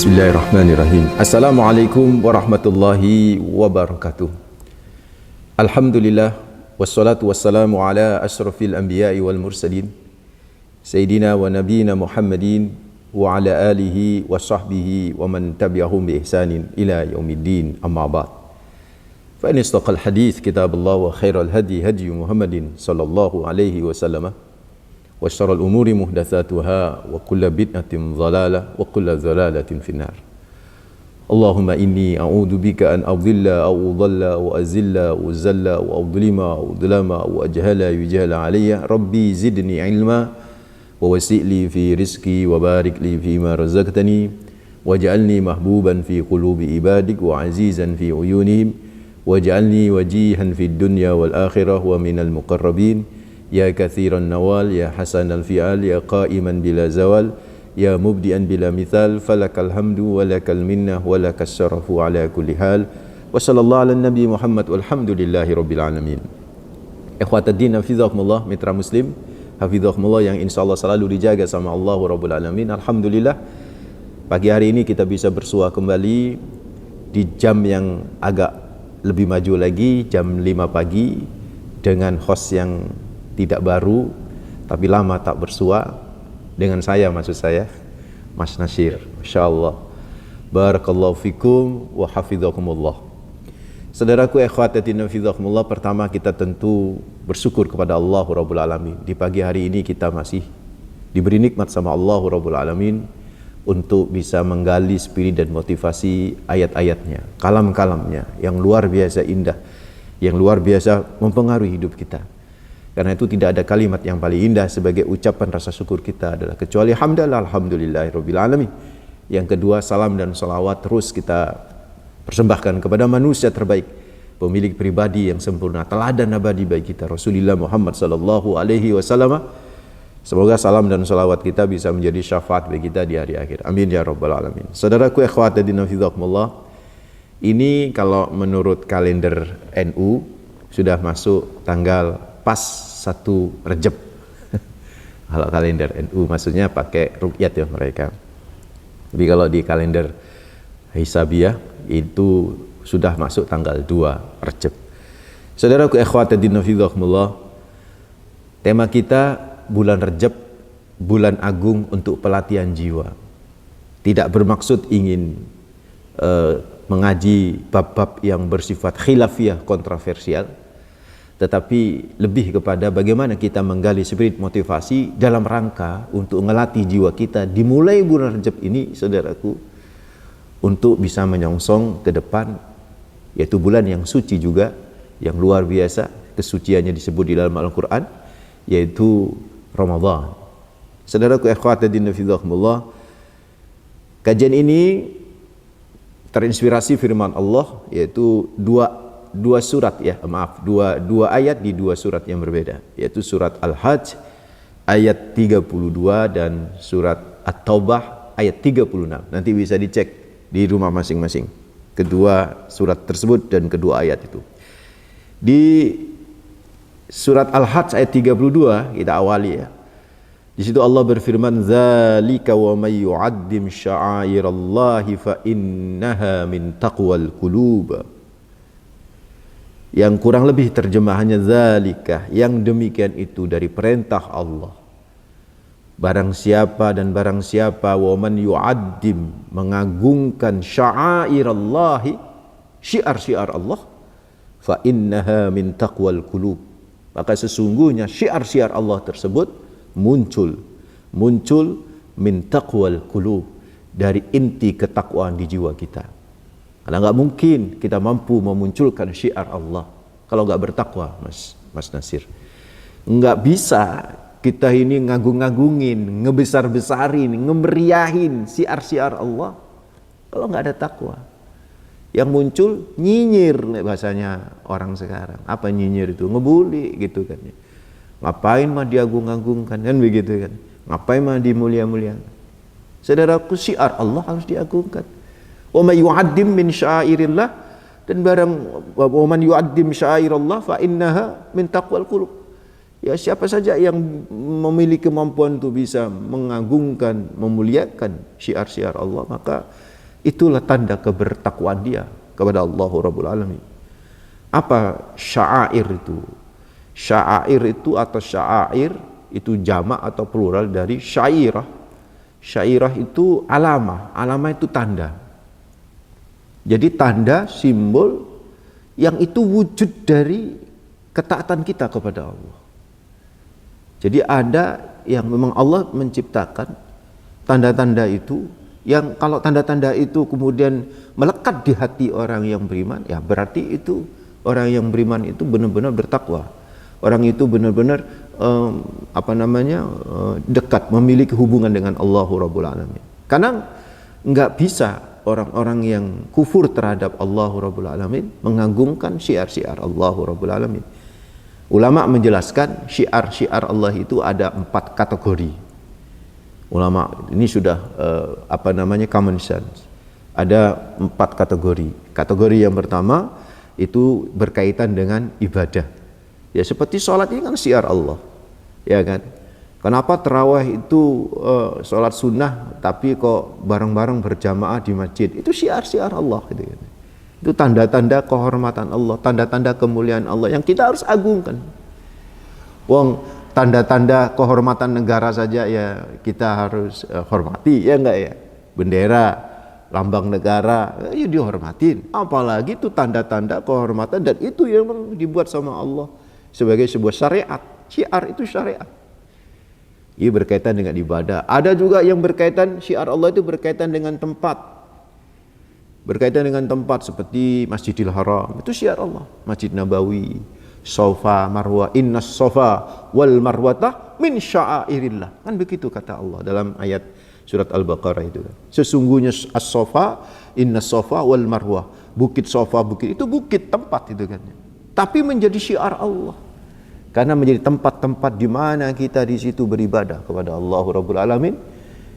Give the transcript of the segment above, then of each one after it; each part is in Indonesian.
Bismillahirrahmanirrahim. Assalamualaikum warahmatullahi wabarakatuh. Alhamdulillah wassalatu wassalamu ala asyrafil anbiya'i wal mursalin Sayyidina wa nabiyina Muhammadin wa ala alihi wa sahbihi wa man tabi'ahum bi ihsanin ila yaumiddin, amma ba'd. Fa in istaqal hadith kitabullah wa khairal hadi hadi Muhammadin sallallahu alaihi wasallam wa syarrul umuri muhdatsatuha wa kullu bid'atin dhalalah wa kullu dhalalatin finnar. Allahumma inni a'udzu bika an adhilla aw udalla wa azilla wa zalla wa adlima wa udlama wa ajhala yujhala alayya. Rabbi zidni ilma wa wasi' fi rizqi wa barik li fima razaqtani waj'alni mahbuban fi qulubi ibadik wa azizan fi uyunihim waj'alni wajihan fid dunya wal akhirah wa minal muqarrabin. Ya kathiran nawal, ya hasanal fi'al, ya qa'iman bila zawal, ya mubdi'an bila mithal, falakal hamdu walakal minnah walakas syarafu ala kulli hal. Wa sallallahu ala nabi Muhammad walhamdulillahi rabbil alamin. Ikhwataddin hafizakumullah, mitra muslim hafizakumullah yang insyaallah selalu dijaga sama Allah rabbul alamin. Alhamdulillah, pagi hari ini kita bisa bersua kembali di jam yang agak lebih maju lagi, jam 5 pagi, dengan host yang tidak baru tapi lama tak bersua, dengan saya, maksud saya Mas Nasir. Masyaallah, barakallahu fikum wa hafizakumullah. Saudaraku ikhwati hafizakumullah, pertama kita tentu bersyukur kepada Allah Rabbul Alamin. Di pagi hari ini kita masih diberi nikmat sama Allah Rabbul Alamin untuk bisa menggali spirit dan motivasi ayat-ayatnya, kalam-kalamnya yang luar biasa indah, yang luar biasa mempengaruhi hidup kita. Karena itu tidak ada kalimat yang paling indah sebagai ucapan rasa syukur kita adalah kecuali hamdalah alhamdulillahirabbil alamin. Yang kedua, salam dan salawat terus kita persembahkan kepada manusia terbaik, pemilik pribadi yang sempurna, teladan abadi bagi kita, Rasulullah Muhammad sallallahu alaihi wasallam. Semoga salam dan salawat kita bisa menjadi syafaat bagi kita di hari akhir. Amin ya rabbal alamin. Saudaraku ikhwati din hafizakumullah, ini kalau menurut kalender NU sudah masuk tanggal pas 1 Rejab. Kalau kalender NU maksudnya pakai ruqyat ya mereka. Tapi kalau di kalender Hisabiah itu sudah masuk tanggal 2 Rejab. Saudaraku ikhwati din hafizakumullah, tema kita bulan Rejab, bulan agung untuk pelatihan jiwa. Tidak bermaksud ingin mengaji bab-bab yang bersifat khilafiyah, kontroversial, tetapi lebih kepada bagaimana kita menggali spirit motivasi dalam rangka untuk ngelatih jiwa kita dimulai bulan Rejab ini, saudaraku, untuk bisa menyongsong ke depan, yaitu bulan yang suci juga, yang luar biasa kesuciannya disebut di dalam Al-Quran, yaitu Ramadan. Saudaraku ikhwati din hafizakumullah, kajian ini terinspirasi firman Allah, yaitu dua surat ya, dua ayat di dua surat yang berbeda, yaitu surat Al-Hajj ayat 32 dan surat At-Taubah ayat 36. Nanti bisa dicek di rumah masing-masing kedua surat tersebut dan kedua ayat itu. Di surat Al-Hajj ayat 32 kita awali ya. Di situ Allah berfirman, "Dzalika wa may yu'addim sya'airallahi fa innaha min taqwal qulub." Yang kurang lebih terjemahannya zalika, yang demikian itu dari perintah Allah. Barang siapa wa man yu'addim, mengagungkan sya'airallahi, syiar-syiar Allah, fa innaha min taqwal qulub, maka sesungguhnya syiar-syiar Allah tersebut muncul min taqwal qulub, dari inti ketakwaan di jiwa kita. Karena nggak mungkin kita mampu memunculkan syiar Allah kalau nggak bertakwa, Mas Nasir. Nggak bisa kita ini ngagung-ngagungin, ngebesar-besarin, ngemeriahin syiar-syiar Allah kalau nggak ada takwa. Yang muncul nyinyir, bahasanya orang sekarang. Apa nyinyir itu? Ngebully gitu kan. Ngapain mah diagung-agungkan kan begitu kan? Ngapain mah dimulia-muliakan? Saudaraku, syiar Allah harus diagungkan. Wa may yu'addim min sya'airillah, dan barang wa man yu'addim sya'airallah fa innaha min taqwal qulub. Ya, siapa saja yang memiliki kemampuan untuk bisa mengagungkan, memuliakan syiar-syiar Allah, maka itulah tanda kebertakwaan dia kepada Allah Rabbul Alamin. Apa sya'air itu? Sya'air itu atau sya'air itu jamak atau plural dari syairah. Syairah itu alamah, alamah itu tanda. Jadi tanda, simbol yang itu wujud dari ketaatan kita kepada Allah. Jadi ada yang memang Allah menciptakan tanda-tanda itu, yang kalau tanda-tanda itu kemudian melekat di hati orang yang beriman, ya berarti itu orang yang beriman itu benar-benar bertakwa. Orang itu benar-benar dekat, memiliki hubungan dengan Allah Rabbul Alamin. Karena nggak bisa orang-orang yang kufur terhadap Allah Rabbul Alamin mengagungkan syiar-syiar Allah Rabbul Alamin. Ulama menjelaskan syiar-syiar Allah itu ada 4 kategori. Ulama ini sudah common sense. Ada 4 kategori. Kategori yang pertama itu berkaitan dengan ibadah. Ya seperti sholat ini kan syiar Allah, ya kan? Kenapa tarawih itu sholat sunnah tapi kok bareng-bareng berjamaah di masjid? Itu syiar-syiar Allah gitu kan. Itu tanda-tanda kehormatan Allah, tanda-tanda kemuliaan Allah yang kita harus agungkan. Wong tanda-tanda kehormatan negara saja ya kita harus hormati, ya enggak ya? Bendera, lambang negara, ya dihormatin. Apalagi itu tanda-tanda kehormatan, dan itu yang dibuat sama Allah sebagai sebuah syariat. Syiar itu syariat. Ini berkaitan dengan ibadah. Ada juga yang berkaitan, syiar Allah itu berkaitan dengan tempat. Berkaitan dengan tempat seperti Masjidil Haram, itu syiar Allah. Masjid Nabawi, Safa, Marwah, innas Safa wal Marwata min sya'airillah. Kan begitu kata Allah dalam ayat surat Al-Baqarah itu. Sesungguhnya as-Safa, innas Safa wal Marwah. Bukit Safa, bukit itu bukit tempat itu kan. Tapi menjadi syiar Allah. Karena menjadi tempat-tempat di mana kita di situ beribadah kepada Allah Rabbul Alamin.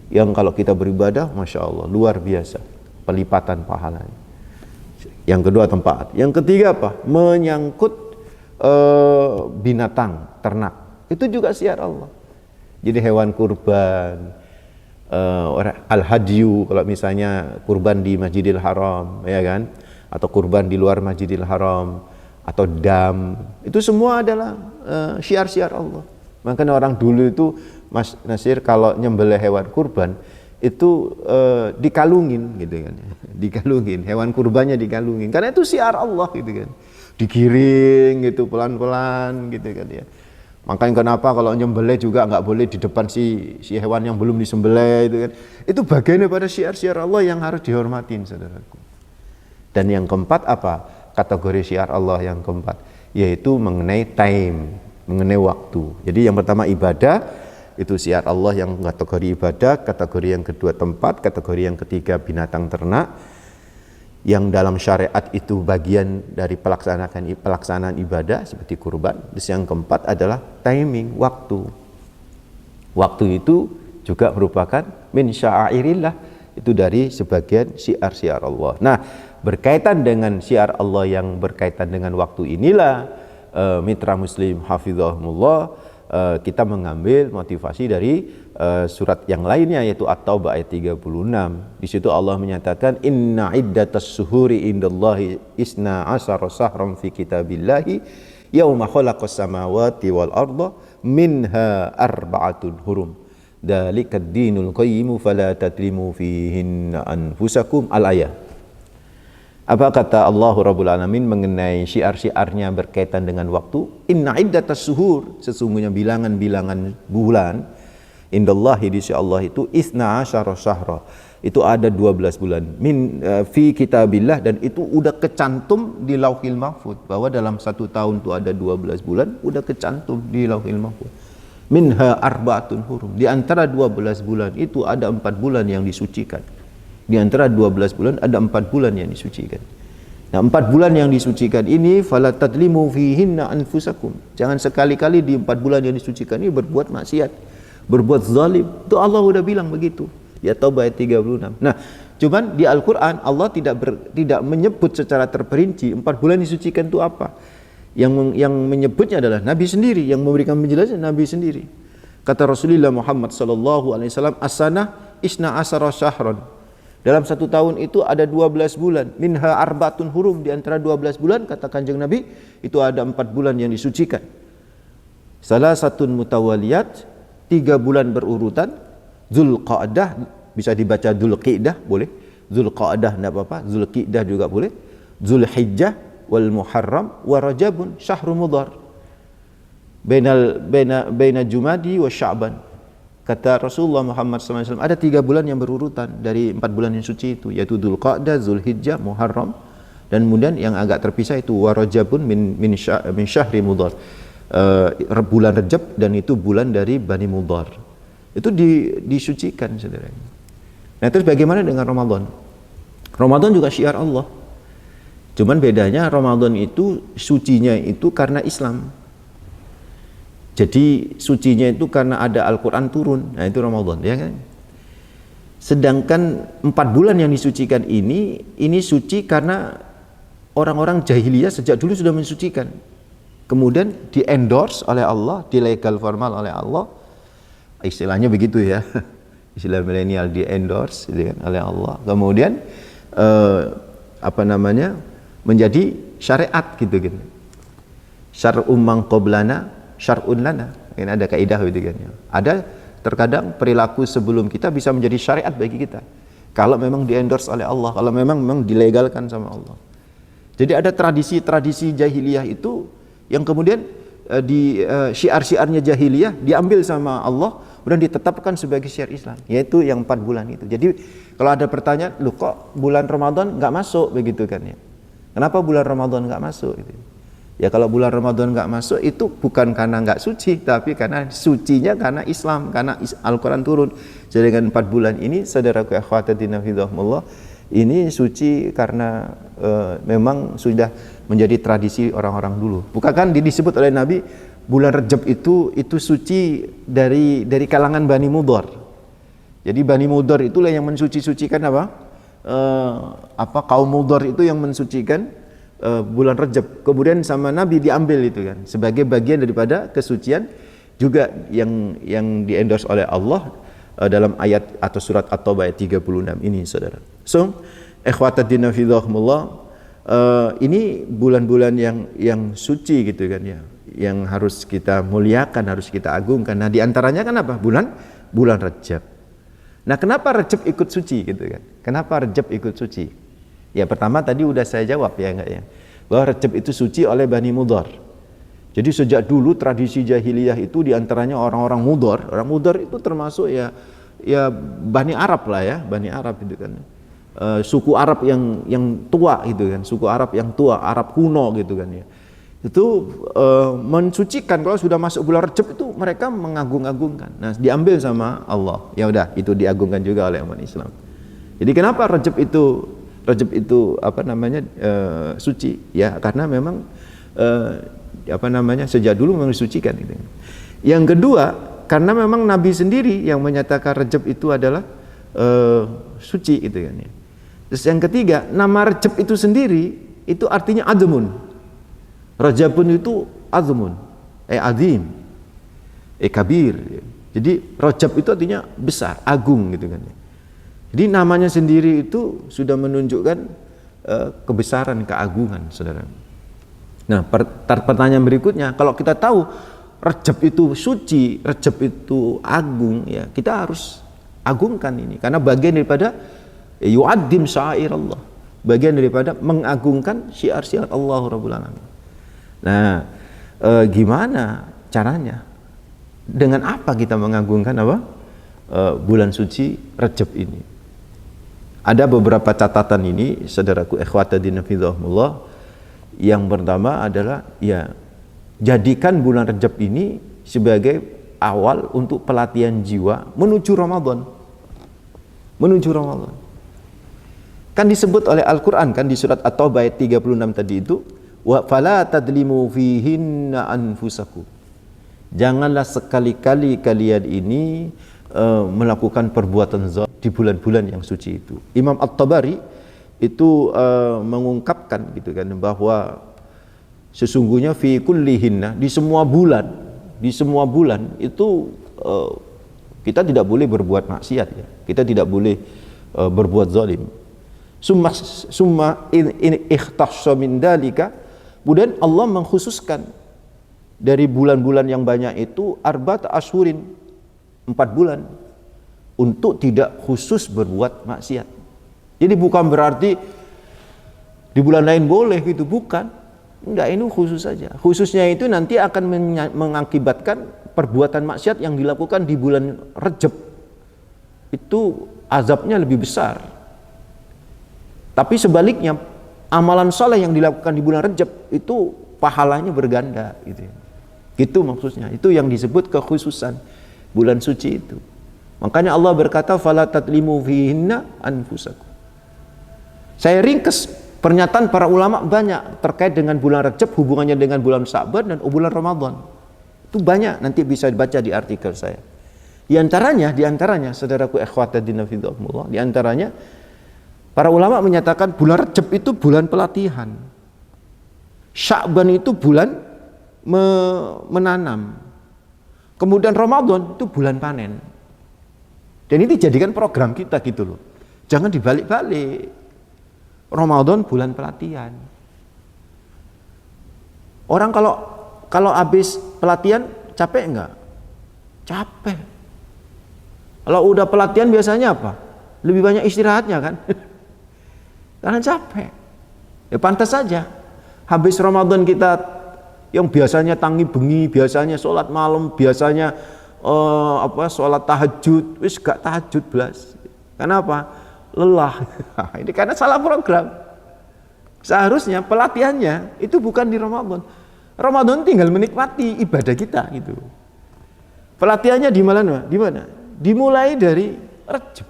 Yang kalau kita beribadah, Masya Allah, luar biasa pelipatan pahalanya. Yang kedua tempat. Yang ketiga apa? Menyangkut binatang, ternak. Itu juga syiar Allah. Jadi hewan kurban, al-hadyu, kalau misalnya kurban di Masjidil Haram, ya kan? Atau kurban di luar Masjidil Haram, atau dam, itu semua adalah syiar-syiar Allah. Makanya orang dulu itu, Mas Nasir, kalau nyembelih hewan kurban itu dikalungin gitu kan, dikalungin, hewan kurbannya dikalungin, karena itu syiar Allah gitu kan, digiring gitu pelan-pelan gitu kan ya. Makanya kenapa kalau nyembelih juga nggak boleh di depan si hewan yang belum disembelih itu kan, itu bagian daripada syiar-syiar Allah yang harus dihormatin, saudaraku. Dan yang keempat apa? Kategori syiar Allah yang keempat, yaitu mengenai time, mengenai waktu. Jadi yang pertama ibadah, itu syiar Allah yang kategori ibadah. Kategori yang kedua tempat. Kategori yang ketiga binatang ternak, yang dalam syariat itu bagian dari pelaksanaan ibadah seperti kurban. Terus yang keempat adalah timing, waktu. Waktu itu juga merupakan min sya'airillah, itu dari sebagian syiar-syiar Allah. Nah, berkaitan dengan syiar Allah yang berkaitan dengan waktu inilah mitra muslim hafizahumullah, kita mengambil motivasi dari surat yang lainnya, yaitu At-Taubah ayat 36. Di situ Allah menyatakan inna iddatas suhuri indallahi isna asyara sahram fi kitabillahi yauma khalaqas samawati wal arda minha arba'atun hurum dalikad dinul qayyimu fala tadlimu fihinna anfusakum. Al-ayah. Apa kata Allah Rabbul Alamin mengenai syiar-syiarnya berkaitan dengan waktu? Inna iddatas suhur, sesungguhnya bilangan-bilangan bulan, indallahi di sisi Allah itu isna asyara syahra, itu ada 12 bulan fi kitabillah, dan itu udah kecantum di Lauhil Mahfuz, bahwa dalam 1 tahun itu ada 12 bulan, udah kecantum di Lauhil Mahfuz. Minha arba'atun hurum, di antara 12 bulan itu ada 4 bulan yang disucikan. Di antara 12 bulan ada 4 bulan yang disucikan. Nah, 4 bulan yang disucikan ini fala tadlimu fihinna anfusakum. Jangan sekali-kali di 4 bulan yang disucikan ini berbuat maksiat, berbuat zalim. Itu Allah udah bilang begitu. Ya Taubah ayat 36. Nah, cuman di Al-Qur'an Allah tidak menyebut secara terperinci 4 bulan disucikan itu apa. Yang menyebutnya adalah Nabi sendiri, yang memberikan penjelasan Nabi sendiri. Kata Rasulullah Muhammad sallallahu alaihi wasallam, as-sanah isna asyara syahran Dalam satu tahun itu ada 12 bulan. Minha arbatun hurum, di antara 12 bulan kata Kanjeng Nabi itu ada 4 bulan yang disucikan. Salah satu mutawaliyat, 3 bulan berurutan. Zulqa'dah, bisa dibaca Zulqi'dah boleh. Zulqa'dah enggak apa-apa, Zulqi'dah juga boleh. Zulhijjah wal Muharram wa Rajabun syahrul mudhar. Baina Jumadi wa Sya'ban. Kata Rasulullah Muhammad SAW, ada 3 bulan yang berurutan dari 4 bulan yang suci itu, yaitu Dzulqa'dah, Zulhijjah, Muharram, dan kemudian yang agak terpisah itu Warajabun min syahri Mudhar, bulan Rajab, dan itu bulan dari Bani Mudhar. Itu disucikan, saudara. Nah, terus bagaimana dengan Ramadan? Ramadan juga syiar Allah. Cuman bedanya Ramadan itu sucinya itu karena Islam. Jadi sucinya itu karena ada Al-Quran turun. Nah, itu Ramadan, ya kan? Sedangkan 4 bulan yang disucikan ini suci karena orang-orang jahiliyah sejak dulu sudah mensucikan. Kemudian di-endorse oleh Allah, di-legal formal oleh Allah. Istilahnya begitu ya. Istilah milenial, di-endorse gitu kan, oleh Allah. Kemudian menjadi syariat gitu. Syar'um man qablana syar'un lana. Ini ada kaidah gitu kan. Ada terkadang perilaku sebelum kita bisa menjadi syariat bagi kita. Kalau memang di-endorse oleh Allah, kalau memang dilegalkan sama Allah. Jadi ada tradisi-tradisi jahiliyah itu yang kemudian di syiar-syiarnya jahiliyah diambil sama Allah dan ditetapkan sebagai syiar Islam, yaitu yang 4 bulan itu. Jadi kalau ada pertanyaan, "Loh, kok bulan Ramadan enggak masuk?" begitu kan ya. Kenapa bulan Ramadan enggak masuk gitu? Ya, kalau bulan Ramadan enggak masuk itu bukan karena enggak suci, tapi karena sucinya karena Islam, karena Al-Quran turun. Jadi dengan 4 bulan ini, saudaraku akhwatadina fidhahumullah, ini suci karena memang sudah menjadi tradisi orang-orang dulu. Bukan disebut oleh Nabi bulan Rajab itu suci dari kalangan Bani Mudhar. Jadi Bani Mudhar itulah yang mensuci-sucikan kaum Mudhar itu yang mensucikan bulan Rajab. Kemudian sama Nabi diambil itu kan sebagai bagian daripada kesucian juga yang di-endorse oleh Allah dalam ayat atau surat At-Taubah ayat 36 ini, saudara. So, ikhwatadina fidhahumullah, ini bulan-bulan yang suci gitu kan ya, yang harus kita muliakan, harus kita agungkan. Nah, di antaranya kan apa? Bulan Rajab. Nah, kenapa Rajab ikut suci gitu kan? Kenapa Rajab ikut suci? Ya, pertama tadi udah saya jawab ya enggak ya, bahwa Rajab itu suci oleh Bani Mudhar. Jadi sejak dulu tradisi jahiliyah itu diantaranya orang-orang Mudhar. Orang Mudhar itu termasuk ya Bani Arab lah ya, Bani Arab itu kan. Suku Arab yang tua gitu kan, suku Arab yang tua, Arab kuno gitu kan ya. Itu mensucikan, kalau sudah masuk bulan Rajab itu mereka mengagung-agungkan. Nah, diambil sama Allah. Ya udah, itu diagungkan juga oleh umat Islam. Jadi kenapa Rajab itu suci? Ya karena memang sejak dulu memang disucikan gitu. Yang kedua, karena memang Nabi sendiri yang menyatakan Rajab itu adalah suci gitu kan ya. Terus yang ketiga, nama Rajab itu sendiri itu artinya azmun. Rajabun itu azmun, azim, kabir. Jadi Rajab itu artinya besar, agung gitu kan ya. Jadi namanya sendiri itu sudah menunjukkan kebesaran, keagungan, saudara. Nah, pertanyaan berikutnya, kalau kita tahu Rajab itu suci, Rajab itu agung, ya kita harus agungkan ini, karena bagian daripada yu'addim sya'air Allah, bagian daripada mengagungkan syiar-syiar Allah Rabbul Alamin. Nah, gimana caranya? Dengan apa kita mengagungkan bulan suci Rajab ini? Ada beberapa catatan ini, saudaraku ikhwatadina fidhahumullah. Yang pertama adalah ya, jadikan bulan Rajab ini sebagai awal untuk pelatihan jiwa menuju Ramadan. Menuju Ramadan. Kan disebut oleh Al-Quran kan di surat At-Taubah ayat 36 tadi itu, wa fala tadlimu fihinna anfusakum. Janganlah sekali-kali kalian ini melakukan perbuatan zalim di bulan-bulan yang suci itu. Imam At-Tabari itu mengungkapkan gitu kan, bahwa sesungguhnya fi kullihinna, di semua bulan itu kita tidak boleh berbuat maksiat ya. Kita tidak boleh berbuat zalim. Summa in ikhtassa min dalika, kemudian Allah mengkhususkan dari bulan-bulan yang banyak itu arba'at ashhurin, 4 bulan untuk tidak khusus berbuat maksiat. Jadi bukan berarti di bulan lain boleh gitu, bukan. Enggak, ini khusus saja. Khususnya itu nanti akan mengakibatkan perbuatan maksiat yang dilakukan di bulan Rajab itu azabnya lebih besar. Tapi sebaliknya, amalan saleh yang dilakukan di bulan Rajab itu pahalanya berganda gitu. Gitu maksudnya. Itu yang disebut kekhususan bulan suci itu. Makanya Allah berkata fala tatlimu fihinna anfusakum. Saya ringkas pernyataan para ulama banyak terkait dengan bulan Rajab, hubungannya dengan bulan Sya'ban dan bulan Ramadan. Itu banyak, nanti bisa dibaca di artikel saya. Di antaranya saudaraku ikhwatadina fiddakumullah, di antaranya para ulama menyatakan bulan Rajab itu bulan pelatihan. Sya'ban itu bulan menanam. Kemudian Ramadan itu bulan panen. Dan ini dijadikan program kita gitu loh. Jangan dibalik-balik. Ramadan bulan pelatihan. Orang kalau habis pelatihan capek enggak? Capek. Kalau udah pelatihan biasanya apa? Lebih banyak istirahatnya kan? Karena capek. Ya pantas saja. Habis Ramadan kita yang biasanya tangi bengi, biasanya sholat malam, biasanya sholat tahajud, wis gak tahajud belas. Kenapa? Lelah. Ini karena salah program. Seharusnya pelatihannya itu bukan di Ramadan. Ramadan tinggal menikmati ibadah kita gitu. Pelatihannya di mana? Di mana? Dimulai dari Rajab.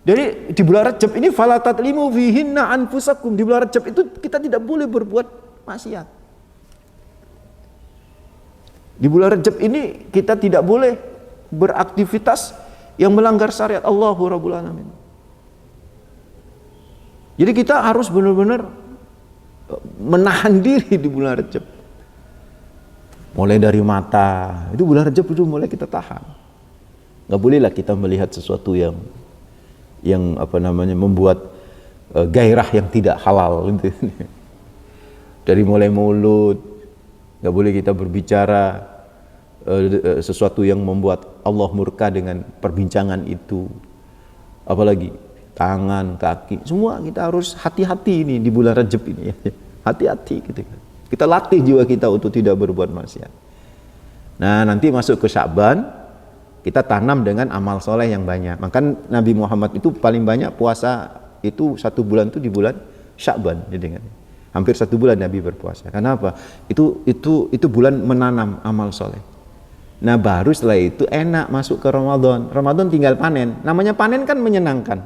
Jadi di bulan Rajab ini fala tatlimu fihinna anfusakum. Di bulan Rajab itu kita tidak boleh berbuat maksiat. Di bulan Rajab ini kita tidak boleh beraktivitas yang melanggar syariat Allahu Rabbul Alamin. Jadi kita harus benar-benar menahan diri di bulan Rajab. Mulai dari mata, itu bulan Rajab itu mulai kita tahan. Nggak bolehlah kita melihat sesuatu yang membuat gairah yang tidak halal gitu. Dari mulai mulut, nggak boleh kita berbicara sesuatu yang membuat Allah murka dengan perbincangan itu. Apalagi tangan, kaki, semua kita harus hati-hati ini di bulan Rajab ini. Hati-hati gitu. Kita latih jiwa kita untuk tidak berbuat maksiat. Nah, nanti masuk ke Sya'ban, kita tanam dengan amal soleh yang banyak. Maka Nabi Muhammad itu paling banyak puasa itu 1 bulan itu di bulan Sya'ban. Hampir 1 bulan Nabi berpuasa. Kenapa? Itu bulan menanam amal soleh. Nah baru setelah itu enak masuk ke Ramadan. Ramadan tinggal panen. Namanya panen kan menyenangkan.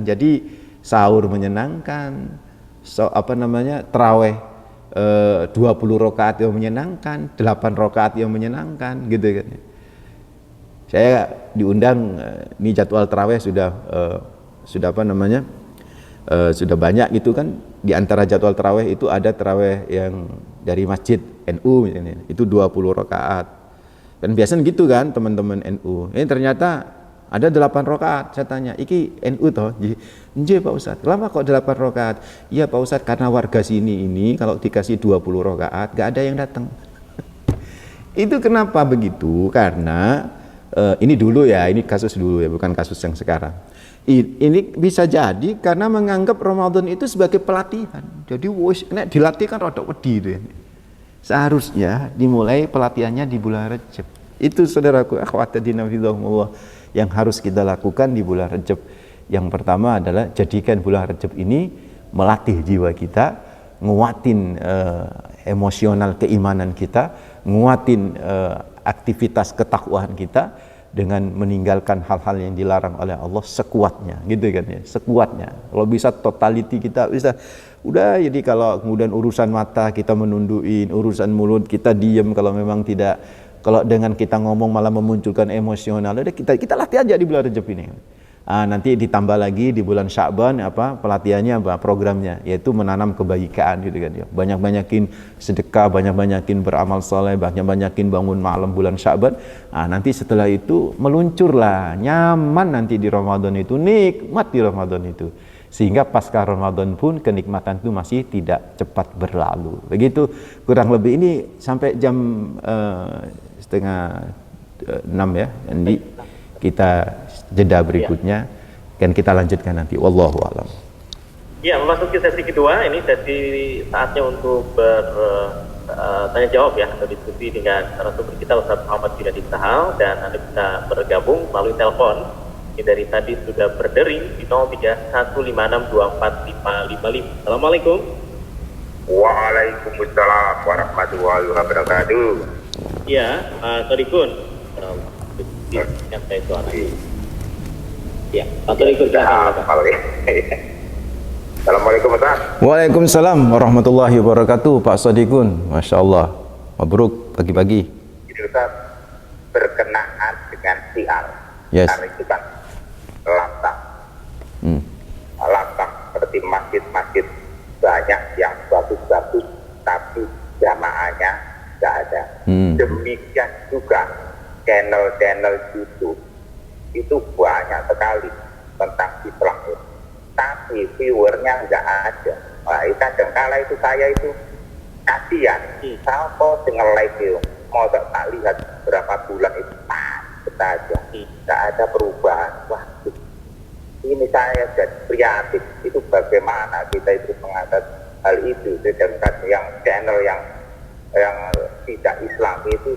Jadi sahur menyenangkan. Taraweh 20 rakaat yang menyenangkan, 8 rakaat yang menyenangkan gitu kan. Saya diundang, ini jadwal tarawih sudah banyak gitu kan. Di antara jadwal tarawih itu ada tarawih yang dari masjid NU misalnya, itu 20 rakaat. Kan biasanya gitu kan teman-teman NU. Ini ternyata ada 8 rakaat. Saya tanya, iki NU toh? Nggih Pak Ustadz. Lama kok 8 rakaat? Iya Pak Ustadz, karena warga sini ini kalau dikasih 20 rakaat gak ada yang datang. Itu kenapa begitu? Karena ini dulu ya, ini kasus dulu ya, bukan kasus yang sekarang. Ini bisa jadi karena menganggap Ramadan itu sebagai pelatihan. Jadi nek dilatih kan rodok wedi itu ya. Seharusnya dimulai pelatihannya di bulan Rajab. Itu saudaraku akhwatadina fillah yang harus kita lakukan di bulan Rajab. Yang pertama adalah jadikan bulan Rajab ini melatih jiwa kita, nguatin emosional keimanan kita, nguatin aktivitas ketakwaan kita dengan meninggalkan hal-hal yang dilarang oleh Allah sekuatnya, gitu kan ya, sekuatnya. Kalau bisa totality kita bisa, udah. Jadi kalau kemudian urusan mata kita menunduin, urusan mulut kita diam kalau memang tidak. Kalau dengan kita ngomong malah memunculkan emosional, udah kita latih aja di bulan Rajab ini. Nanti ditambah lagi di bulan Sya'ban pelatihannya programnya, yaitu menanam kebaikan gitu kan ya. Banyak-banyakin sedekah, banyak-banyakin beramal soleh, banyak-banyakin bangun malam bulan Sya'ban. Nanti setelah itu meluncurlah, nyaman nanti di Ramadan itu, nikmat di Ramadan itu. Sehingga pasca Ramadan pun kenikmatan itu masih tidak cepat berlalu. Begitu kurang lebih ini sampai jam 5:30 ya. Nanti kita jeda berikutnya dan kita lanjutkan nanti. Wallahu a'lam. Ya, memasuki sesi kedua, ini sesi saatnya untuk bertanya jawab ya, atau diskusi dengan narasumber kita Ustaz Muhammad Firdaus Sahal, dan Anda bisa bergabung melalui telepon. Ini dari tadi sudah berdering di 0315624555. Assalamualaikum. Waalaikumsalam warahmatullahi wabarakatuh. Ya, Todikun. Yang saya suara. Ya, Pak Todikun. Assalamualaikum Ustaz. Waalaikumsalam warahmatullahi wabarakatuh, Pak Sodikun. Masya Allah, mabruk pagi-pagi. Ini Ustaz, berkenaan dengan siar. Yes. Karena itu kan lantang. Lantang seperti masjid-masjid banyak yang bagus-bagus, tapi jamaahnya tidak ada. Demikian juga channel-channel YouTube itu banyak sekali tentang Islam, tapi viewernya nggak ada. Nah, kadang-kala itu saya itu kasihan. Kalau dengan live itu mau tak lihat berapa bulan itu saja, nggak ada perubahan. Wah, ini saya jadi prihatin. Itu bagaimana kita itu mengatasi hal itu, sedangkan yang channel yang tidak Islam itu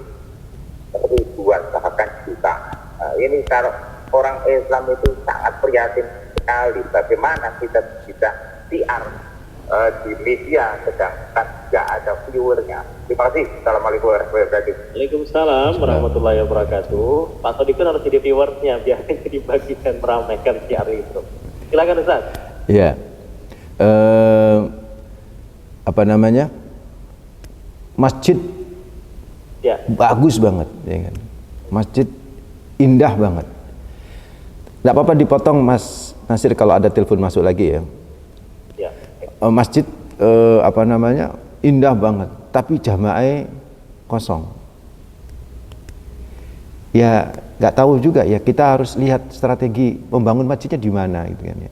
ribuan bahkan jutaan. Ini kalau orang Islam itu sangat prihatin sekali bagaimana kita bisa siar di media sedangkan nggak ada viewernya. Terima kasih. Assalamualaikum warahmatullahi wabarakatuh. Waalaikumsalam warahmatullahi wabarakatuh. Pak Sodikun harus jadi viewersnya biar dibagikan meramaikan siar itu. Silakan Ustaz. Iya. Apa namanya? Masjid ya, bagus banget, ya kan? Masjid indah banget. Nggak apa-apa dipotong Mas Nasir kalau ada telepon masuk lagi ya. Ya. Masjid apa namanya indah banget, tapi jamaah kosong. Ya nggak tahu juga ya, kita harus lihat strategi membangun masjidnya di mana gitu kan ya.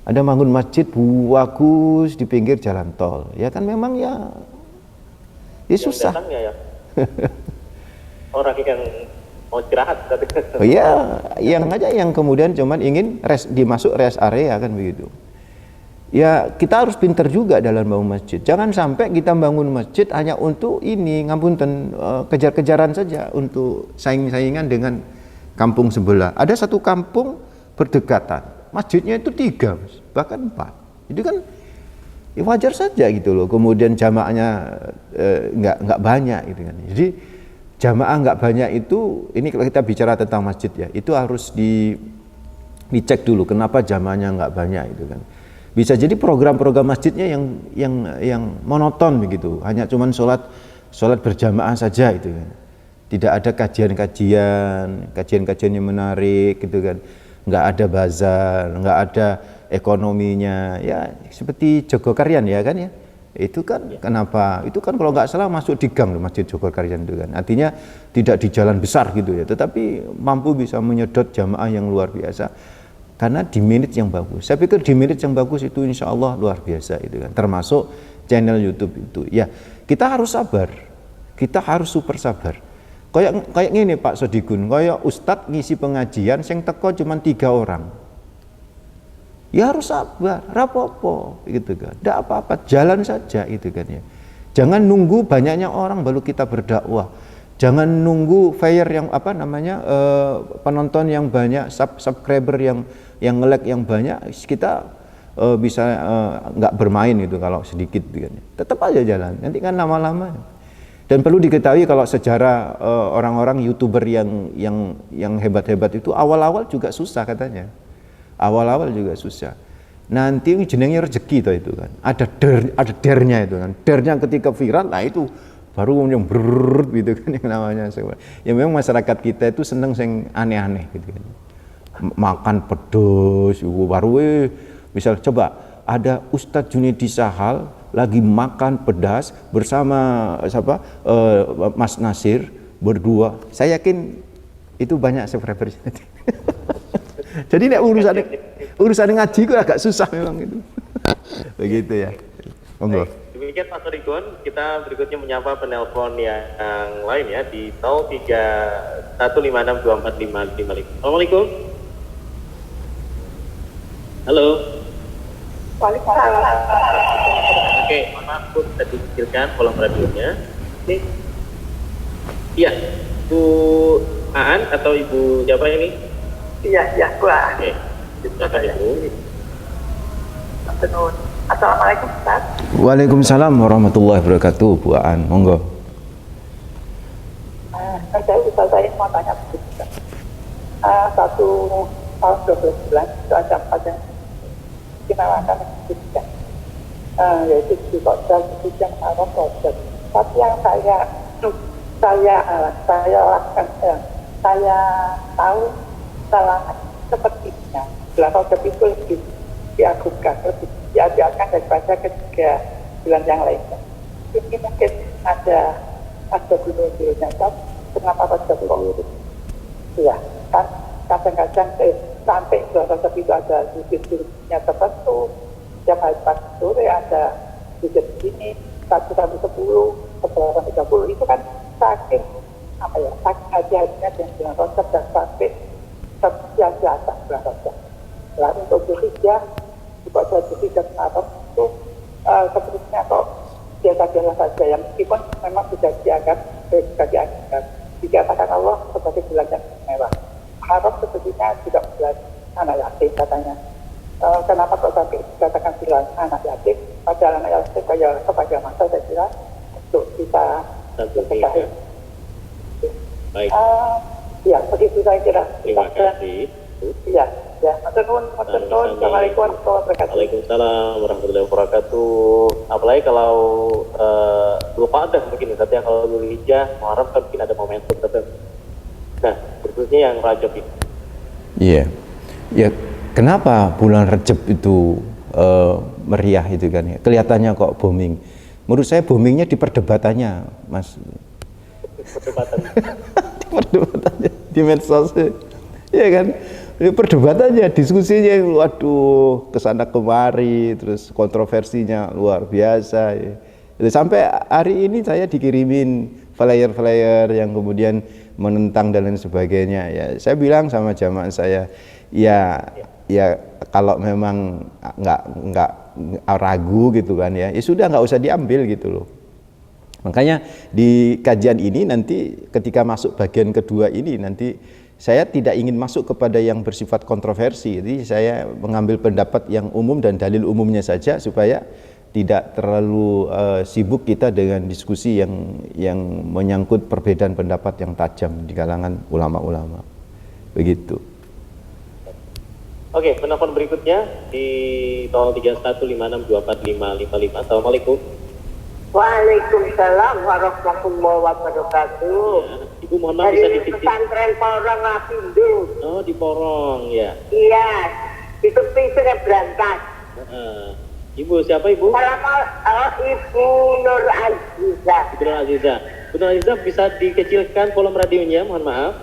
Ada bangun masjid bagus di pinggir jalan tol, ya kan memang ya susah. Ya. Orang yang mau istirahat. Oh iya, yang kemudian cuman ingin dimasuk rest area kan begitu. Ya kita harus pinter juga dalam bangun masjid. Jangan sampai kita bangun masjid hanya untuk ini, ngapunten, kejar-kejaran saja, untuk saing-saingan dengan kampung sebelah. Ada satu kampung berdekatan, masjidnya itu 3, bahkan 4. Itu kan ya wajar saja gitu loh. Kemudian jamaahnya nggak banyak gitu kan. Jadi jamaah nggak banyak itu, ini kalau kita bicara tentang masjid ya, itu harus dicek dulu kenapa jamaahnya nggak banyak itu kan. Bisa jadi program-program masjidnya yang monoton begitu, hanya cuman sholat berjamaah saja itu kan. Tidak ada kajian yang menarik gitu kan. Nggak ada bazar, nggak ada ekonominya, ya seperti Jogokarian ya kan ya. Itu kan kenapa? Itu kan kalau nggak salah masuk di gang Masjid Jogokarian itu kan. Artinya tidak di jalan besar gitu ya, tetapi mampu bisa menyedot jamaah yang luar biasa karena di manage yang bagus. Saya pikir di manage yang bagus itu insya Allah luar biasa itu kan. Termasuk channel YouTube itu. Ya kita harus sabar, kita harus super sabar. Kayak gini Pak Sodikun, kayak Ustadz ngisi pengajian, yang teko cuma 3 orang. Ya harus sabar, rapopo gitu kan. Tidak apa-apa, jalan saja itu kan ya. Jangan nunggu banyaknya orang baru kita berdakwah. Jangan nunggu fire yang penonton yang banyak, subscriber yang nge-like yang banyak, kita bisa nggak bermain gitu kalau sedikit gitu kan. Tetap aja jalan. Nanti kan lama-lama. Dan perlu diketahui kalau sejarah orang-orang YouTuber yang hebat-hebat itu awal-awal juga susah katanya. Awal-awal juga susah. Nanti jenengnya rezeki itu kan. Ada dernya itu kan. Dernya ketika viral, nah itu baru yang brrrr gitu kan yang namanya. Ya memang masyarakat kita itu seneng yang aneh-aneh gitu kan. makan pedes, baru misal coba ada Ustadz Junedi Sahal lagi makan pedas bersama siapa Mas Nasir berdua, saya yakin itu banyak subscriber. Jadi nek urusan ngaji itu agak susah memang itu. Begitu ya. Monggo. Demikian Pak Sorikun, kita berikutnya menyapa penelpon yang lain ya di 0315624555. Assalamualaikum. Halo. Waalaikumsalam. Oke, mohon maaf Bu, bisa dikecilkan volume radionya. Ini. Iya, Bu Aan atau Ibu siapa ini? Iya, gua. Oke, silakan Ibu. Assalamualaikum Ustaz. Waalaikumsalam warahmatullahi wabarakatuh, Bu Aan. Monggo. Saya mau tanya begitu. 1 tahun 12 bulan itu ada 4 yang dimakan juga. Yaitu di Qadar, di yang Arab Qadar. Tapi yang saya lakukan, saya tahu salah sepertinya. Bulan Qadar itu lebih diagungkan, lebih diajarkan daripada ketiga bulan yang lainnya. Ini mungkin ada guru-gurunya, kenapa Qadar itu? Ya, kan kadang-kadang sampai bulan Qadar itu ada sudut-sudutnya tertentu. Setiap hari pagi sore ada sudut ini 1-10, 11-30 itu kan saking saking hati-hatinya dengan bulan Qadar dan sampai terbiasa bulan Qadar. Lalu untuk Zulhijjah juga ada Zulhijjah Muharram itu sebenarnya kok biasa-biasa saja yang meskipun memang sudah dikatakan Allah sebagai bulan yang mewah. Muharram sebetulnya juga bulan anak yatim katanya. Kenapa kok sampai dikatakan bulan anak yatim? Padahal anak yatim kepada masa saya kira untuk kita ketahui. Baik. Ya, begitu saya kira. Terima kasih. Iya. Ya, Assalamualaikum warahmatullahi wabarakatuh. Waalaikumsalam warahmatullahi wabarakatuh. Apalagi kalau lupa ada mungkin tapi kalau Zulhijjah, Muharram kan mungkin ada momentum tertentu. Nah, khususnya yang Rajab ini. Iya. Ya, kenapa bulan Rajab itu meriah itu kan ya? Kelihatannya kok booming. Menurut saya boomingnya di perdebatannya, Mas. Perdebatannya di medsos. Iya kan? Perdebatannya, diskusinya, waduh, kesana kemari, terus kontroversinya luar biasa. Ya. Sampai hari ini saya dikirimin flyer-flyer yang kemudian menentang dan lain sebagainya. Ya, saya bilang sama jamaah saya, ya kalau memang nggak ragu gitu kan ya sudah nggak usah diambil gitu loh. Makanya di kajian ini nanti ketika masuk bagian kedua ini nanti saya tidak ingin masuk kepada yang bersifat kontroversi, jadi saya mengambil pendapat yang umum dan dalil umumnya saja supaya tidak terlalu sibuk kita dengan diskusi yang menyangkut perbedaan pendapat yang tajam di kalangan ulama-ulama. Begitu. Oke, penelpon berikutnya di 0315624555. Assalamualaikum. Waalaikumsalam warahmatullahi wabarakatuh. Ya, Ibu mohon maaf bisa Dari dititip. pesantren Porong Lapindo. Oh, di Porong ya. Iya, itu pisirnya berangkat. Ibu siapa Ibu? Ibu Nur Aziza. Ibu Nur Aziza. Bu Nur Aziza bisa dikecilkan volume radionya, mohon maaf.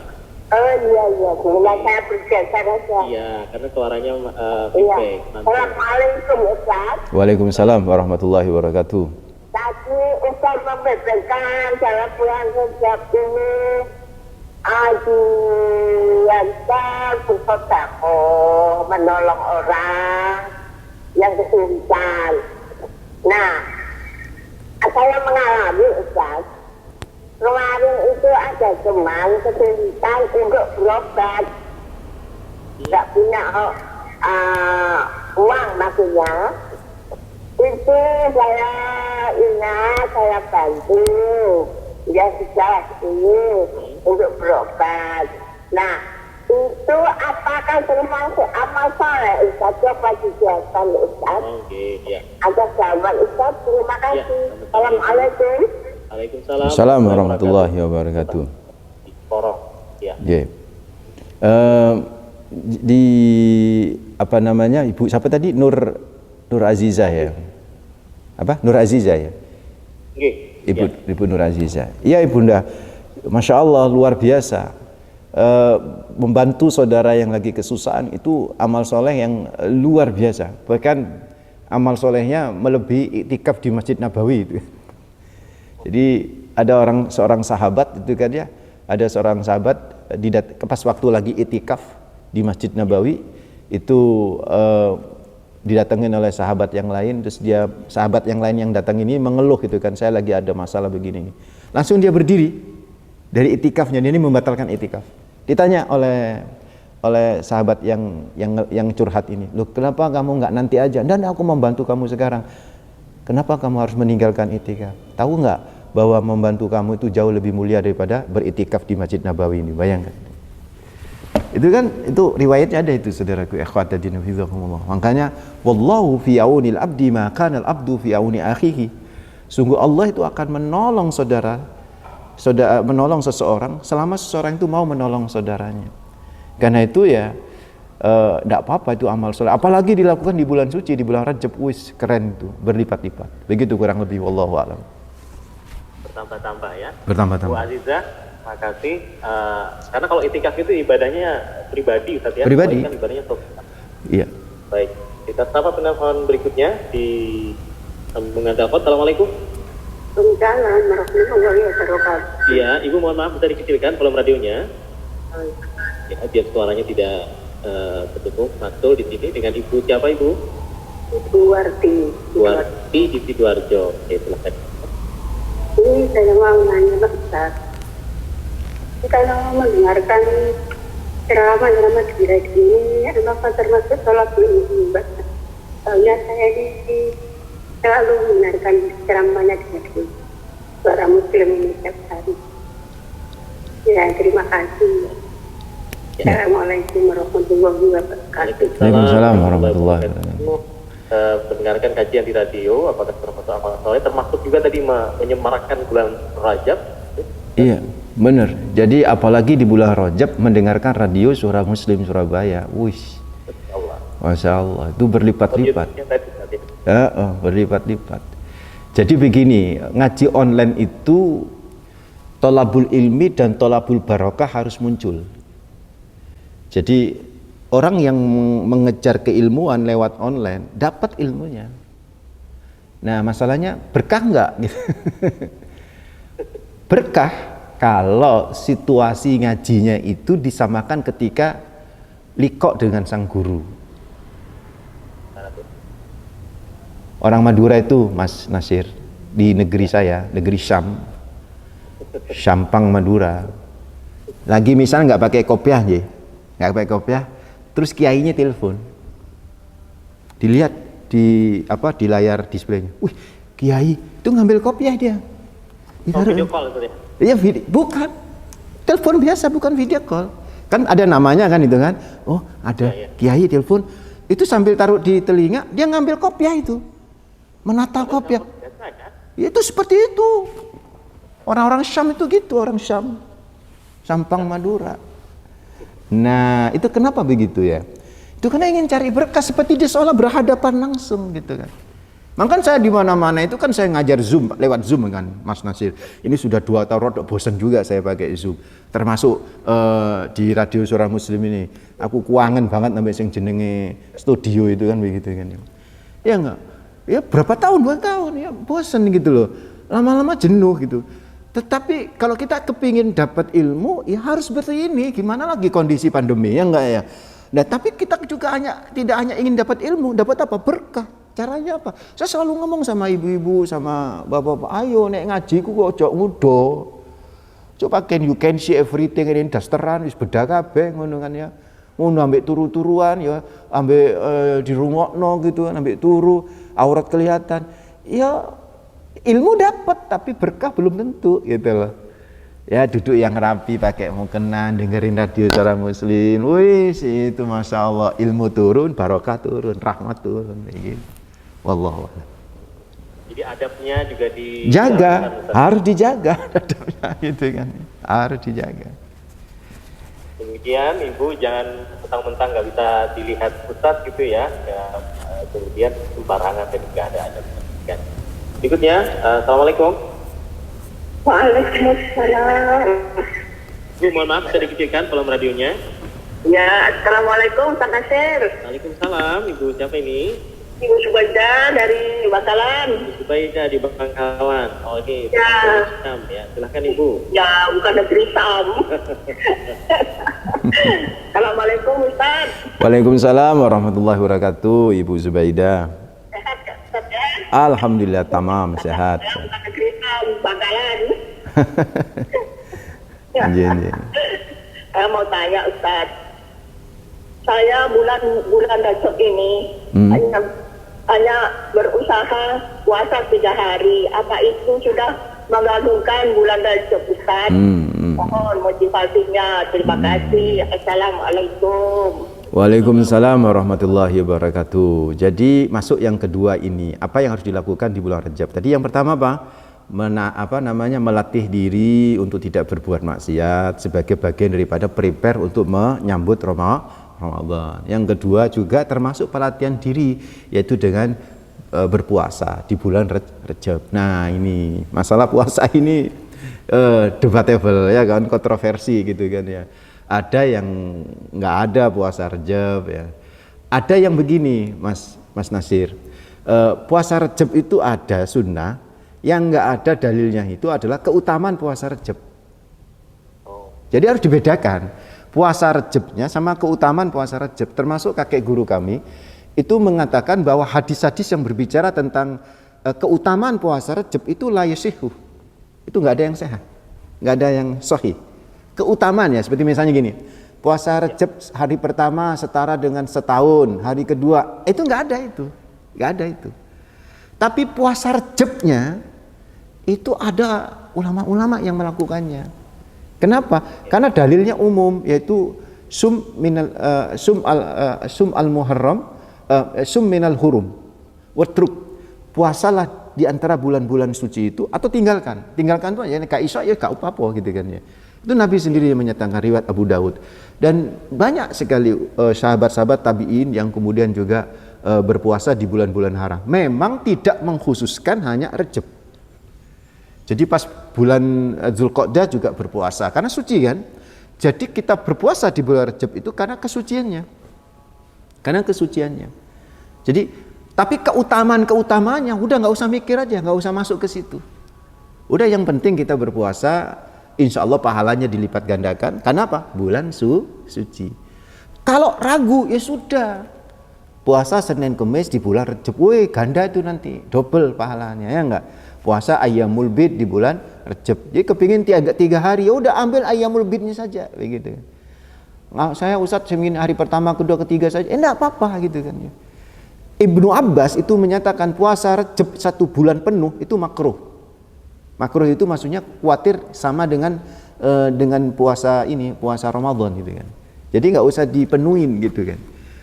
Oh iya, sebelah saya bergeser aja. Iya, karena suaranya Iya. feedback. Assalamualaikum Ustaz. Waalaikumsalam warahmatullahi wabarakatuh. Tadi Ustaz membeberkan cara pulang kerja ini aduan bersedekah menolong orang yang kesulitan. Nah, saya mengalami Ustaz, kemarin itu ada teman kesulitan untuk berobat, tidak punya uang maksudnya. Itu saya ingat, saya bantu dia sudah ini untuk berobat. Nah, itu apakah termasuk amal soleh Ustaz? Coba dijelaskan Ustaz. Oke, ya. Ada jawaban Ustaz, terima kasih. Ya, Assalamualaikum. Waalaikumsalam. Assalamualaikum warahmatullahi wabarakatuh. Di Porong, ya. Yeah. di apa namanya, Ibu siapa tadi, Nur Azizah ya, apa Nur Azizah ya, Ibu Nur Azizah. Iya Ibunda, Masya Allah luar biasa. Membantu saudara yang lagi kesusahan itu amal soleh yang luar biasa. Bahkan amal solehnya melebihi iktikaf di Masjid Nabawi itu. Jadi ada seorang sahabat itu kan ya, ada seorang sahabat pas waktu lagi iktikaf di Masjid Nabawi itu didatengin oleh sahabat yang lain, terus sahabat yang lain yang datang ini mengeluh gitu kan, saya lagi ada masalah begini. Langsung dia berdiri dari iktikafnya, dia ini membatalkan iktikaf. Ditanya oleh sahabat yang curhat ini, loh kenapa kamu nggak nanti aja? Dan aku membantu kamu sekarang. Kenapa kamu harus meninggalkan iktikaf? Tahu nggak bahwa membantu kamu itu jauh lebih mulia daripada beriktikaf di Masjid Nabawi ini? Bayangkan. Itu kan, itu riwayatnya ada itu saudaraku, ikhwatadin fillah. Makanya wallahu fi aunil abdi ma kana al abdu fi auni akhihi. Sungguh Allah itu akan menolong menolong seseorang selama seseorang itu mau menolong saudaranya. Karena itu ya tidak apa-apa itu amal soleh, apalagi dilakukan di bulan suci, di bulan Rajab, wis keren itu, berlipat-lipat. Begitu kurang lebih, wallahu a'lam. Bertambah-tambah ya. Bertambah-tambah. Bu Azizah, makasih. Karena kalau itikaf itu ibadahnya pribadi, Ustaz ya. Pribadi. Kan ibadahnya sosial. Iya. Baik, kita sapa penelpon berikutnya di sambungan telepon. Assalamualaikum. Waalaikumsalam warahmatullahi wabarakatuh. Iya, Ibu mohon maaf bisa dikecilkan volume radionya. Ya, biar suaranya tidak tertutup. Mantul di sini dengan Ibu siapa Ibu? Ibu Warti. Warti di Sidoarjo. Oke, silakan. Ini saya mau nanya Pak Ustaz. Kalau mendengarkan ceramah-ceramah di radio ini, apakah termasuk sholat dulu Mbak? Soalnya saya ini selalu mendengarkan ceramahnya di radio. Suara Muslim ini setiap hari. Ya, terima kasih. Assalamualaikum warahmatullahi wabarakatuh. Waalaikumsalam warahmatullahi wabarakatuh. Mendengarkan kajian di radio, apakah termasuk amal soleh, termasuk juga tadi menyemarakkan bulan Rajab. Iya, benar. Jadi apalagi di bulan Rajab mendengarkan radio Suara Muslim Surabaya, wish, Masya Allah, itu berlipat-lipat. Berlipat-lipat. Jadi begini, ngaji online itu tolabul ilmi dan tolabul barokah harus muncul. Jadi orang yang mengejar keilmuan lewat online dapat ilmunya. Nah masalahnya berkah enggak? Berkah kalau situasi ngajinya itu disamakan ketika liqo dengan sang guru. Orang Madura itu Mas Nasir, di negeri saya, negeri Syam, Syampang Madura, lagi misalnya nggak pakai kopiah ya, nggak pakai kopiah, terus kiainya telepon, dilihat di layar displaynya, wih kiai itu ngambil kopiah dia. Video call itu ya? Iya, bukan telepon biasa, bukan video call, kan ada namanya kan itu kan, oh ada kiai telepon, itu sambil taruh di telinga dia ngambil kopiah itu, menata kopiah, itu seperti itu. Orang-orang Syam itu gitu, orang Syam, Sampang Madura. Nah itu kenapa begitu ya? Itu karena ingin cari berkah, seperti dia seolah berhadapan langsung gitu kan. Makanya saya di mana-mana itu kan saya ngajar Zoom, lewat Zoom kan Mas Nasir. Ini sudah 2 tahun, rodok bosan juga saya pakai Zoom. Termasuk di radio Suara Muslim ini, aku kuangen banget sampai sing jenenge studio itu kan begitu kan. Ya enggak? Ya berapa tahun, 2 tahun ya bosan gitu loh. Lama-lama jenuh gitu. Tetapi kalau kita kepingin dapat ilmu, ya harus seperti ini. Gimana lagi kondisi pandemi, ya enggak ya? Nah, tapi kita juga tidak hanya ingin dapat ilmu, dapat apa? Berkah. Caranya apa? Saya selalu ngomong sama ibu-ibu, sama bapak-bapak, ayo nek ngaji ku kok ojo ngudo. Coba you can see everything ini dasteran wis beda kabeh ngono kan ya. Ngono ambek turu-turuan ya, ambek dirungokno gitu kan, ambek turu, aurat kelihatan. Ya ilmu dapat tapi berkah belum tentu gitu loh. Ya duduk yang rapi pakai mukena, dengerin radio Suara Muslim. Wih, itu Masya Allah, ilmu turun, barokah turun, rahmat turun kayak gitu. Wallahu a'lam. Jadi adabnya juga harus dijaga adabnya gitu kan. Harus dijaga. Kemudian Ibu jangan mentang-mentang nggak bisa dilihat Ustadz gitu ya, kemudian sembarangan dan nggak ada. Berikutnya, Assalamualaikum. Waalaikumsalam. Bu, mohon maaf, bisa dikecilkan volume radionya. Ya, Assalamualaikum Pak Nasir. Waalaikumsalam, Ibu siapa ini? Ibu Subaida dari Bakalan. Ibu Subaida di Bangkalan. Oh ini Ya. Sam ya, silahkan Ibu. Ya, bukan negeri Sam. Assalamualaikum Ustaz. Waalaikumsalam warahmatullahi wabarakatuh, Ibu Zubaida. Sehat ya Ustaz ya? Alhamdulillah tamam sehat. Ya, bukan negeri Sam, Bakalan. Ya. Iya. Saya mau tanya Ustaz. Saya bulan Rajab ini hanya berusaha puasa 3 hari. Apa itu sudah mengagungkan bulan Rajab Ustaz? Mohon motivasinya. Terima kasih. Assalamualaikum. Waalaikumsalam warahmatullahi wabarakatuh. Jadi masuk yang kedua ini, apa yang harus dilakukan di bulan Rajab? Tadi yang pertama melatih diri untuk tidak berbuat maksiat sebagai bagian daripada prepare untuk menyambut Ramadan. Yang kedua juga termasuk pelatihan diri, yaitu dengan berpuasa di bulan Rajab. Nah ini masalah puasa ini debatable ya kan, kontroversi gitu kan ya. Ada yang nggak ada puasa Rajab ya. Ada yang begini Mas Nasir, puasa Rajab itu ada sunnah, yang nggak ada dalilnya itu adalah keutamaan puasa Rajab. Jadi harus dibedakan puasa Rajabnya sama keutamaan puasa Rajab. Termasuk kakek guru kami itu mengatakan bahwa hadis-hadis yang berbicara tentang keutamaan puasa Rajab itu la yasihu. Itu nggak ada yang sehat, nggak ada yang sahih. Keutamaannya seperti misalnya gini, puasa Rajab hari pertama setara dengan setahun, hari kedua itu nggak ada itu. Tapi puasa Rajabnya itu ada ulama-ulama yang melakukannya. Kenapa? Karena dalilnya umum, yaitu sum al muharram, sum minal hurum, watruk, puasalah di antara bulan-bulan suci itu, atau tinggalkan itu ya Kak Isa ya Kak apa gitu kan ya. Itu Nabi sendiri yang menyatakan, riwayat Abu Daud. Dan banyak sekali sahabat-sahabat tabi'in yang kemudian juga berpuasa di bulan-bulan haram. Memang tidak mengkhususkan hanya Rajab. Jadi pas bulan Dzulqa'dah juga berpuasa karena suci kan. Jadi kita berpuasa di bulan Rajab itu karena kesuciannya. Jadi tapi keutamaannya udah nggak usah mikir aja, nggak usah masuk ke situ. Udah yang penting kita berpuasa, insya Allah pahalanya dilipat gandakan. Karena apa? Bulan suci. Kalau ragu ya sudah, puasa Senin Kemis di bulan Rajab, ganda itu nanti double pahalanya ya enggak? Puasa Ayyamul Bid di bulan Rajab. Jadi kepingin 3 hari, ya udah ambil Ayyamul Bidnya saja begitu. Nah, saya Ustadz seminggu hari pertama, kedua, ketiga saja. Enggak apa-apa gitu kan ya. Ibnu Abbas itu menyatakan puasa Rajab 1 bulan penuh itu makruh. Makruh itu maksudnya khawatir sama dengan puasa Ramadan gitu kan. Jadi nggak usah dipenuhin gitu kan.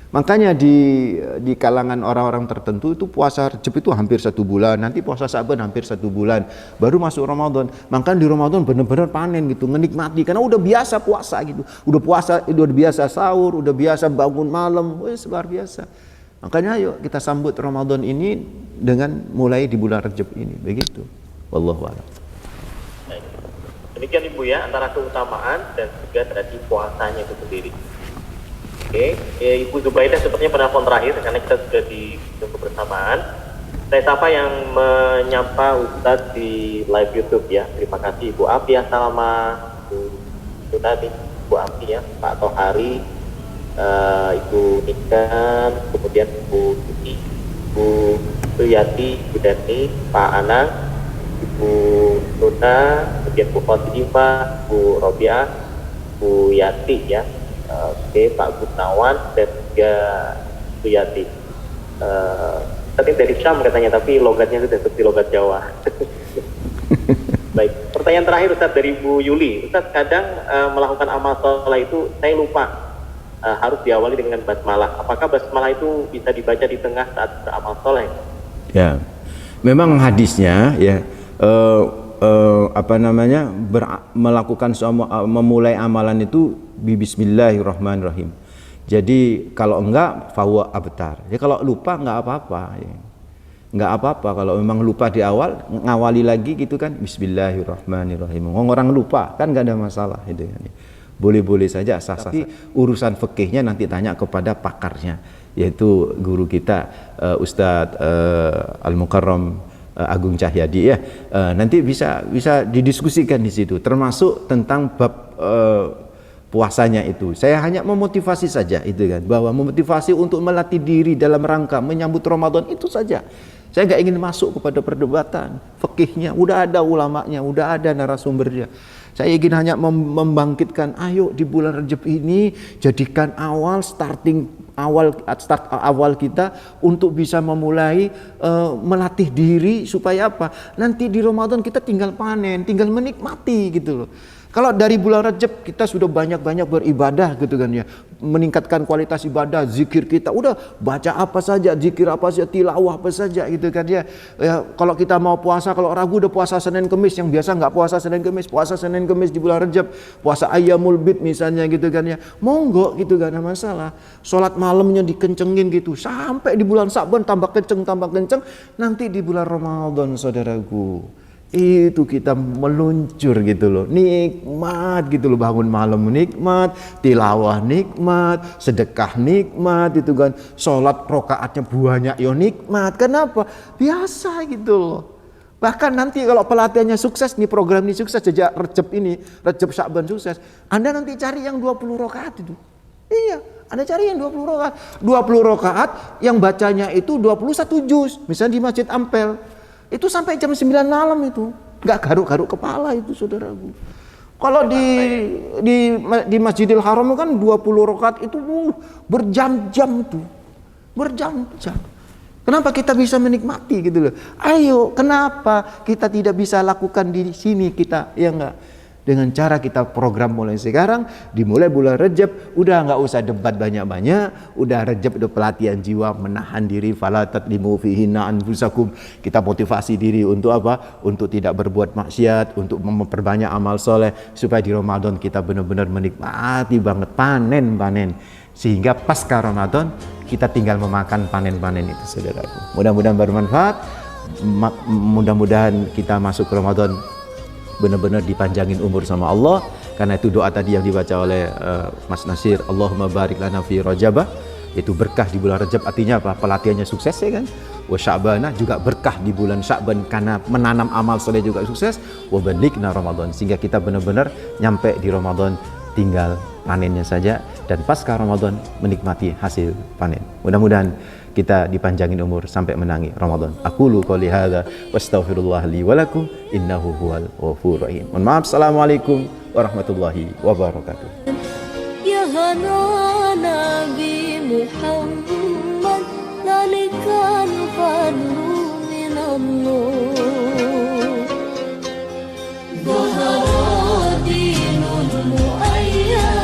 Makanya di kalangan orang-orang tertentu itu puasa Rajab itu hampir 1 bulan, nanti puasa Sa'ban hampir 1 bulan, baru masuk Ramadan. Makanya di Ramadan benar-benar panen gitu, menikmati karena udah biasa puasa gitu. Udah biasa sahur, udah biasa bangun malam, luar biasa. Makanya ayo kita sambut Ramadan ini dengan mulai di bulan Rajab ini, begitu. Wallahu a'lam. Demikian Ibu ya, antara keutamaan dan juga tadi puasanya itu sendiri. Oke, Ibu Zubaida sepertinya penelpon terakhir karena kita sudah di kebersamaan. Saya sapa yang menyapa Ustadz di live YouTube ya. Terima kasih Ibu Afia, Salama, itu tadi Ibu Afia, Pak Tohari, Ibu Nikan, kemudian Ibu Tuti, Ibu Suyati, Ibu Dani, Pak Anang, Ibu Nuna, kemudian Bu Khotimah, Bu Robiah, Bu Yati ya. Oke, Pak Gunawan dan juga Bu Yati. Tadi dari Syam katanya, tapi logatnya itu seperti logat Jawa. Baik, pertanyaan terakhir Ustadz dari Bu Yuli. Ustadz, kadang melakukan amal soleh itu saya lupa harus diawali dengan basmalah. Apakah basmalah itu bisa dibaca di tengah saat beramal soleh? Ya, memang hadisnya ya melakukan memulai amalan itu bismillahirrahmanirrahim. Jadi kalau enggak fahuwa abtar. Ya kalau lupa enggak apa-apa ya. Enggak apa-apa kalau memang lupa di awal, ngawali lagi gitu kan, bismillahirrahmanirrahim. Orang lupa kan enggak ada masalah gitu kan. Boleh-boleh saja sah-sah. Tapi urusan fikihnya nanti tanya kepada pakarnya, yaitu guru kita Ustadz Al-Mukarram Agung Cahyadi ya. Nanti bisa didiskusikan di situ, termasuk tentang bab puasanya itu. Saya hanya memotivasi saja itu kan, bahwa memotivasi untuk melatih diri dalam rangka menyambut Ramadan itu saja. Saya nggak ingin masuk kepada perdebatan fikihnya, udah ada ulamanya, udah ada narasumbernya. Saya ingin hanya membangkitkan, ayo di bulan Rajab ini jadikan start awal kita untuk bisa memulai melatih diri supaya apa? Nanti di Ramadan kita tinggal panen, tinggal menikmati gitu loh. Kalau dari bulan Rajab kita sudah banyak-banyak beribadah gitu kan ya, meningkatkan kualitas ibadah, zikir kita udah baca apa saja, zikir apa saja, tilawah apa saja gitu kan ya. Kalau kita mau puasa, kalau ragu udah puasa Senin Kemis, yang biasa nggak puasa Senin Kemis di bulan Rajab, puasa Ayyamul Bid misalnya gitu kan ya, monggo gitu, gak ada masalah. Sholat malamnya dikencengin gitu sampai di bulan Sa'ban tambah kenceng, nanti di bulan Ramadan saudaraku itu kita meluncur gitu loh, nikmat gitu loh, bangun malam nikmat, tilawah nikmat, sedekah nikmat itu kan, sholat rokaatnya banyak ya nikmat. Kenapa? Biasa gitu loh. Bahkan nanti kalau pelatihannya sukses nih, program ini sukses, sejak Rajab Sya'ban sukses, Anda nanti cari yang 20 rakaat itu. Iya, Anda cari yang 20 rakaat. 20 rakaat yang bacanya itu 21 juz, misalnya di Masjid Ampel. Itu sampai jam 9 malam itu, nggak garuk-garuk kepala itu saudaraku. Kalau di Masjidil Haram kan 20 rakaat itu berjam-jam tuh, berjam-jam. Kenapa kita bisa menikmati gitu loh? Ayo, kenapa kita tidak bisa lakukan di sini kita, ya enggak? Dengan cara kita program mulai sekarang, dimulai bulan Rajab, udah nggak usah debat banyak-banyak, udah Rajab udah pelatihan jiwa, menahan diri, fala tatlimu fihinna anfusakum. Kita motivasi diri untuk apa? Untuk tidak berbuat maksiat, untuk memperbanyak amal soleh, supaya di Ramadan kita benar-benar menikmati banget panen. Sehingga pasca Ramadan kita tinggal memakan panen-panen itu saudaraku. Mudah-mudahan bermanfaat, mudah-mudahan kita masuk ke Ramadan benar-benar dipanjangin umur sama Allah. Karena itu doa tadi yang dibaca oleh Mas Nasir, Allahumma barik lana fi Rajabah, itu berkah di bulan Rajab, artinya apa? Pelatihannya sukses ya kan. Wa Sya'bana juga berkah di bulan Sya'ban karena menanam amal soleh juga sukses. Wa balikna Ramadan, sehingga kita benar-benar nyampe di Ramadan tinggal panennya saja, dan pasca Ramadan menikmati hasil panen. Mudah-mudahan kita dipanjangin umur sampai menangi Ramadan. Aqulu qouli hadza wastaghfirullah li wa lakum innahu huwal ghafurur rahim. Mohon maaf. Assalamualaikum warahmatullahi wabarakatuh. Ya Hanana